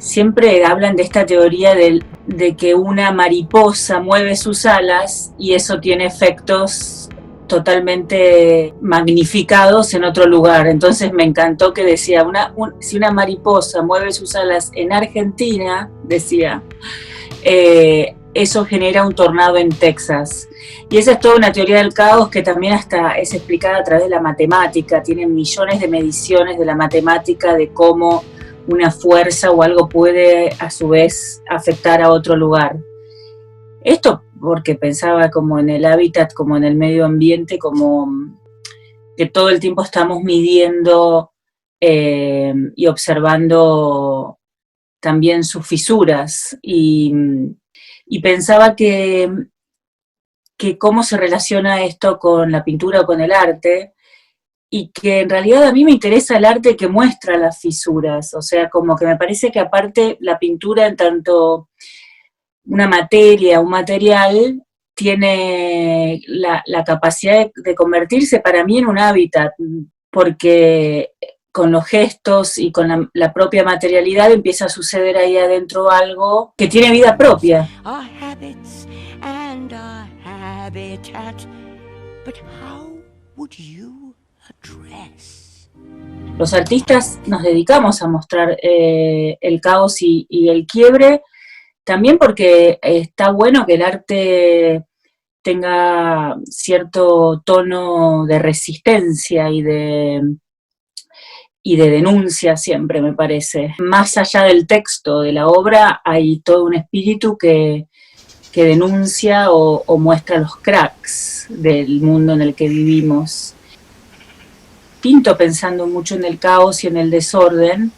siempre hablan de esta teoría de que una mariposa mueve sus alas y eso tiene efectos totalmente magnificados en otro lugar. Entonces me encantó que decía, si una mariposa mueve sus alas en Argentina, decía, eso genera un tornado en Texas. Y esa es toda una teoría del caos que también hasta es explicada a través de la matemática. Tienen millones de mediciones de la matemática de cómo una fuerza o algo puede a su vez afectar a otro lugar. Esto porque pensaba como en el hábitat, como en el medio ambiente, como que todo el tiempo estamos midiendo y observando también sus fisuras y pensaba que cómo se relaciona esto con la pintura o con el arte, y que en realidad a mí me interesa el arte que muestra las fisuras, o sea, como que me parece que aparte la pintura en tanto una materia, un material, tiene la capacidad de convertirse para mí en un hábitat, porque con los gestos y con la propia materialidad empieza a suceder ahí adentro algo que tiene vida propia. Our habits and our habitat. But how would you address? Los artistas nos dedicamos a mostrar el caos y el quiebre, también porque está bueno que el arte tenga cierto tono de resistencia y de denuncia siempre, me parece. Más allá del texto de la obra, hay todo un espíritu que denuncia o muestra los cracks del mundo en el que vivimos. Pinto pensando mucho en el caos y en el desorden,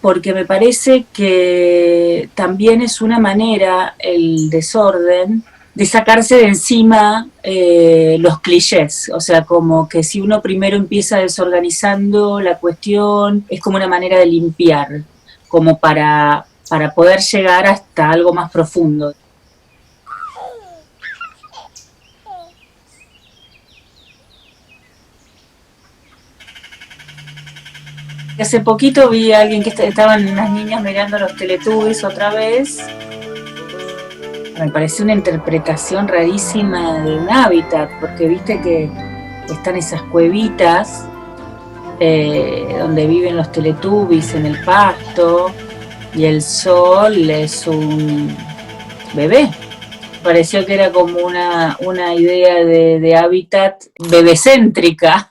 porque me parece que también es una manera, el desorden, de sacarse de encima los clichés. O sea, como que si uno primero empieza desorganizando la cuestión, es como una manera de limpiar, como para poder llegar hasta algo más profundo. Hace poquito vi a alguien que estaban unas niñas mirando los Teletubbies otra vez. Me pareció una interpretación rarísima de un hábitat, porque viste que están esas cuevitas donde viven los Teletubbies en el pasto y el sol es un bebé. Pareció que era como una idea de hábitat bebecéntrica.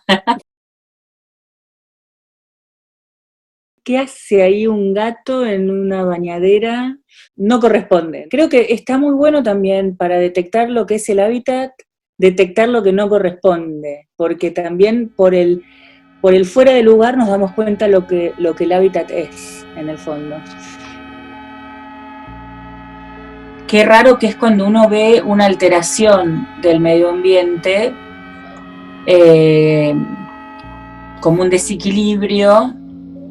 ¿Qué hace ahí un gato en una bañadera? No corresponde. Creo que está muy bueno también para detectar lo que es el hábitat, detectar lo que no corresponde, porque también por el fuera de lugar nos damos cuenta lo que el hábitat es, en el fondo. Qué raro que es cuando uno ve una alteración del medio ambiente, como un desequilibrio,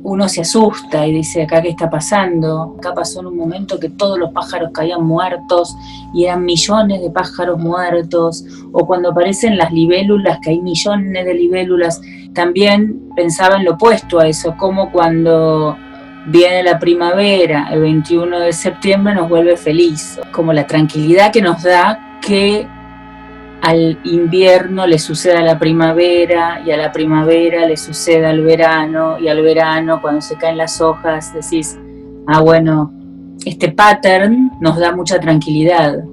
uno se asusta y dice, ¿acá qué está pasando? Acá pasó en un momento que todos los pájaros caían muertos y eran millones de pájaros muertos, o cuando aparecen las libélulas, que hay millones de libélulas. También pensaba en lo opuesto a eso, como cuando viene la primavera, el 21 de septiembre nos vuelve feliz, como la tranquilidad que nos da que al invierno le sucede a la primavera, y a la primavera le sucede al verano, y al verano cuando se caen las hojas decís, ah bueno, este pattern nos da mucha tranquilidad.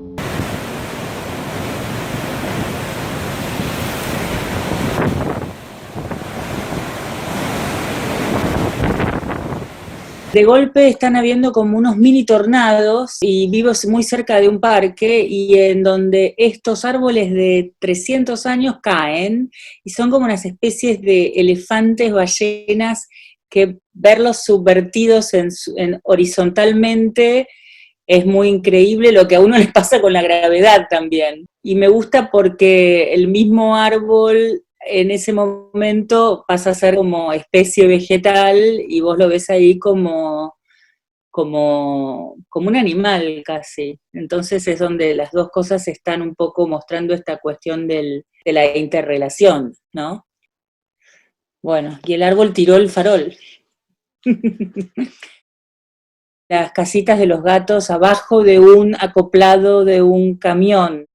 De golpe están habiendo como unos mini tornados y vivo muy cerca de un parque y en donde estos árboles de 300 años caen y son como unas especies de elefantes, ballenas, que verlos subvertidos horizontalmente es muy increíble, lo que a uno les pasa con la gravedad también. Y me gusta porque el mismo árbol en ese momento pasa a ser como especie vegetal y vos lo ves ahí como un animal casi. Entonces es donde las dos cosas están un poco mostrando esta cuestión de la interrelación, ¿no? Bueno, y el árbol tiró el farol. las casitas de los gatos abajo de un acoplado de un camión.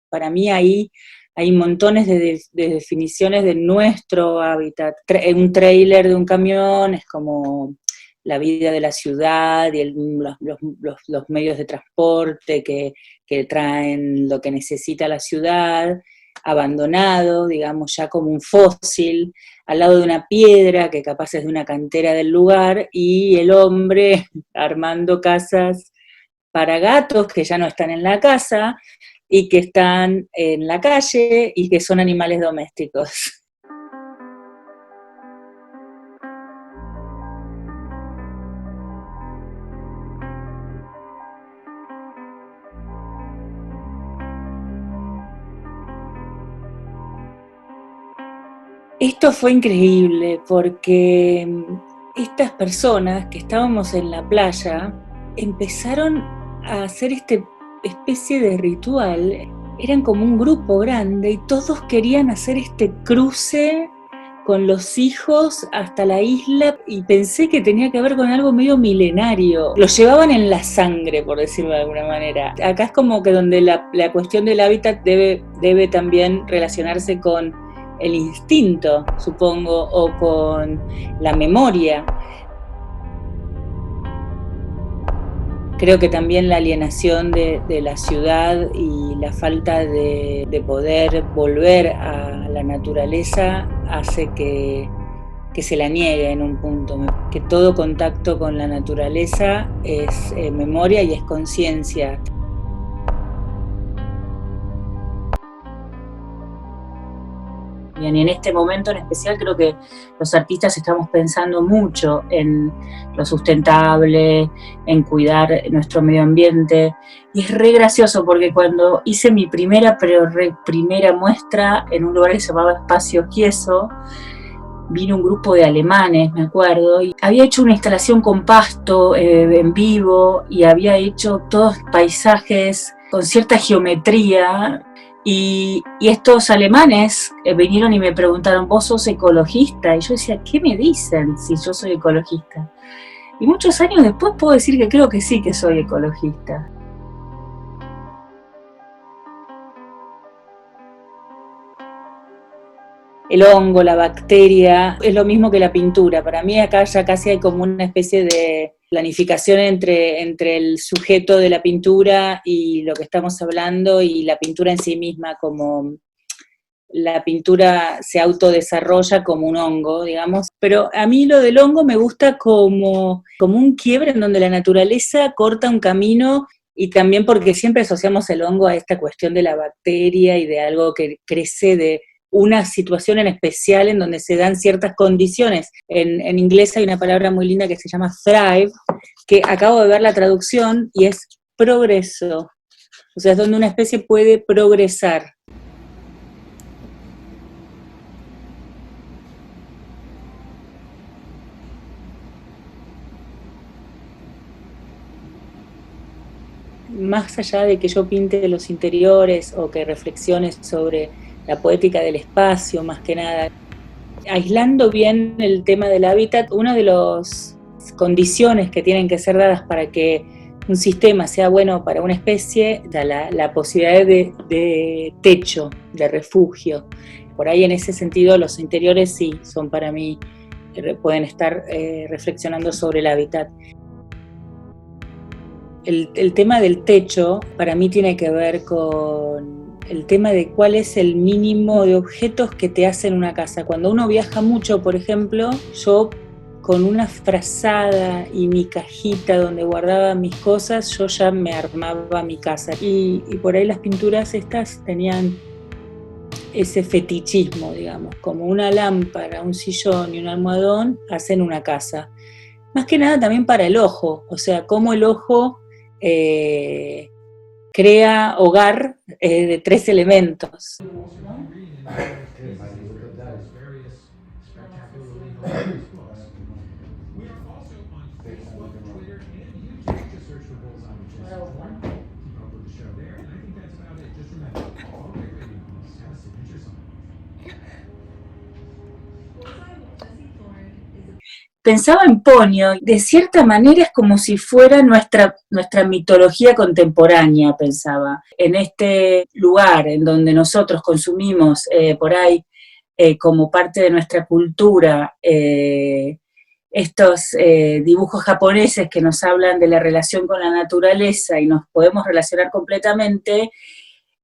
Para mí ahí hay montones de definiciones de nuestro hábitat. Un tráiler de un camión es como la vida de la ciudad y los medios de transporte que traen lo que necesita la ciudad, abandonado, digamos, ya como un fósil, al lado de una piedra que capaz es de una cantera del lugar, y el hombre armando casas para gatos que ya no están en la casa y que están en la calle y que son animales domésticos. Esto fue increíble porque estas personas que estábamos en la playa empezaron a hacer esta especie de ritual. Eran como un grupo grande y todos querían hacer este cruce con los hijos hasta la isla, y pensé que tenía que ver con algo medio milenario. Lo llevaban en la sangre, por decirlo de alguna manera. Acá es como que donde la cuestión del hábitat debe también relacionarse con el instinto, supongo, o con la memoria. Creo que también la alienación de la ciudad y la falta de poder volver a la naturaleza hace que se la niegue en un punto, que todo contacto con la naturaleza es memoria y es conciencia. Y en este momento en especial creo que los artistas estamos pensando mucho en lo sustentable, en cuidar nuestro medio ambiente. Y es re gracioso porque cuando hice mi primera muestra en un lugar que se llamaba Espacio Quieso, vino un grupo de alemanes, me acuerdo, y había hecho una instalación con pasto en vivo, y había hecho todos paisajes con cierta geometría. Y estos alemanes vinieron y me preguntaron, ¿vos sos ecologista? Y yo decía, ¿qué me dicen si yo soy ecologista? Y muchos años después puedo decir que creo que sí que soy ecologista. El hongo, la bacteria, es lo mismo que la pintura. Para mí acá ya casi hay como una especie de planificación entre el sujeto de la pintura y lo que estamos hablando, y la pintura en sí misma, como la pintura se autodesarrolla como un hongo, digamos. Pero a mí lo del hongo me gusta como un quiebre en donde la naturaleza corta un camino, y también porque siempre asociamos el hongo a esta cuestión de la bacteria y de algo que crece de una situación en especial en donde se dan ciertas condiciones. En inglés hay una palabra muy linda que se llama thrive, que acabo de ver la traducción y es progreso. O sea, es donde una especie puede progresar. Más allá de que yo pinte los interiores o que reflexione sobre la poética del espacio, más que nada, aislando bien el tema del hábitat, una de las condiciones que tienen que ser dadas para que un sistema sea bueno para una especie, da la posibilidad de techo, de refugio. Por ahí, en ese sentido, los interiores sí son para mí, pueden estar reflexionando sobre el hábitat. El tema del techo para mí tiene que ver con el tema de cuál es el mínimo de objetos que te hacen una casa. Cuando uno viaja mucho, por ejemplo, yo con una frazada y mi cajita donde guardaba mis cosas, yo ya me armaba mi casa. Y por ahí las pinturas estas tenían ese fetichismo, digamos, como una lámpara, un sillón y un almohadón hacen una casa. Más que nada también para el ojo, o sea, cómo el ojo crea hogar de 3 elementos, ¿no? pensaba en Ponyo, de cierta manera es como si fuera nuestra mitología contemporánea, pensaba. En este lugar en donde nosotros consumimos por ahí como parte de nuestra cultura estos dibujos japoneses que nos hablan de la relación con la naturaleza y nos podemos relacionar completamente,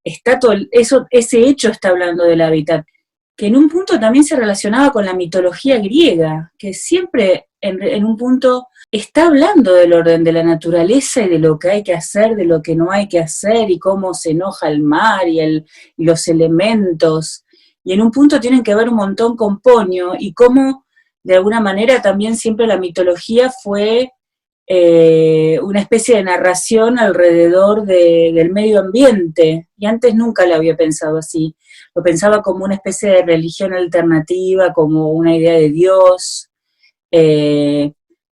está todo eso, ese hecho está hablando del hábitat, que en un punto también se relacionaba con la mitología griega, que siempre en un punto está hablando del orden de la naturaleza y de lo que hay que hacer, de lo que no hay que hacer, y cómo se enoja el mar y los elementos. Y en un punto tienen que ver un montón con Ponyo, y cómo de alguna manera también siempre la mitología fue una especie de narración alrededor del medio ambiente, y antes nunca lo había pensado así. Lo pensaba como una especie de religión alternativa, como una idea de Dios, eh,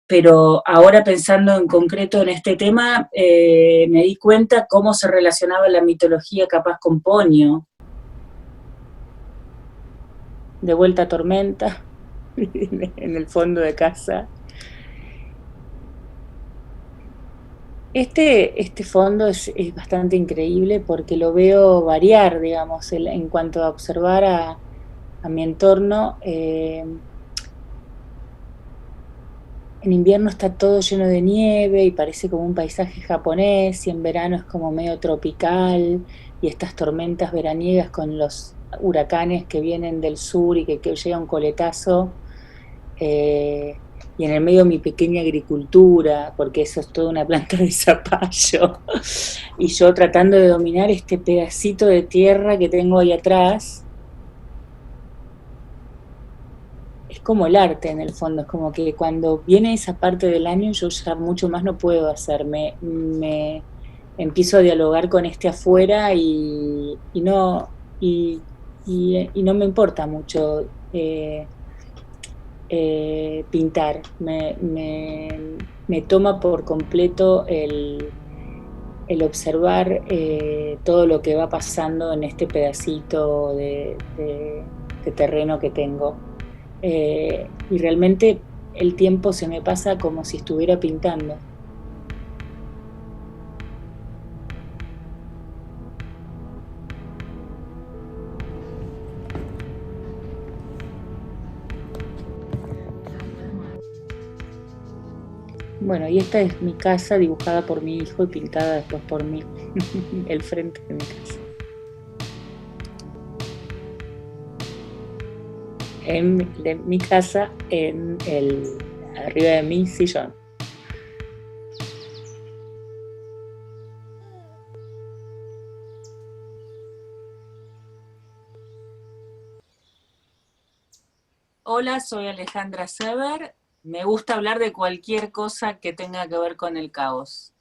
pero ahora pensando en concreto en este tema, me di cuenta cómo se relacionaba la mitología capaz con Ponyo. De vuelta a Tormenta, en el fondo de casa. Este fondo es bastante increíble porque lo veo variar, digamos, en cuanto a observar a mi entorno. En invierno está todo lleno de nieve y parece como un paisaje japonés, y en verano es como medio tropical, y estas tormentas veraniegas con los huracanes que vienen del sur y que llega un coletazo. eh, y en el medio mi pequeña agricultura, porque eso es toda una planta de zapallo, y yo tratando de dominar este pedacito de tierra que tengo ahí atrás. Es como el arte en el fondo, es como que cuando viene esa parte del año yo ya mucho más no puedo hacer, me empiezo a dialogar con este afuera y no, y no me importa mucho pintar, me toma por completo el observar todo lo que va pasando en este pedacito de terreno que tengo. Y realmente el tiempo se me pasa como si estuviera pintando. Bueno, y esta es mi casa dibujada por mi hijo y pintada después por mí, el frente de mi casa. De mi casa arriba de mi sillón. Hola, soy Alejandra Sever. Me gusta hablar de cualquier cosa que tenga que ver con el caos.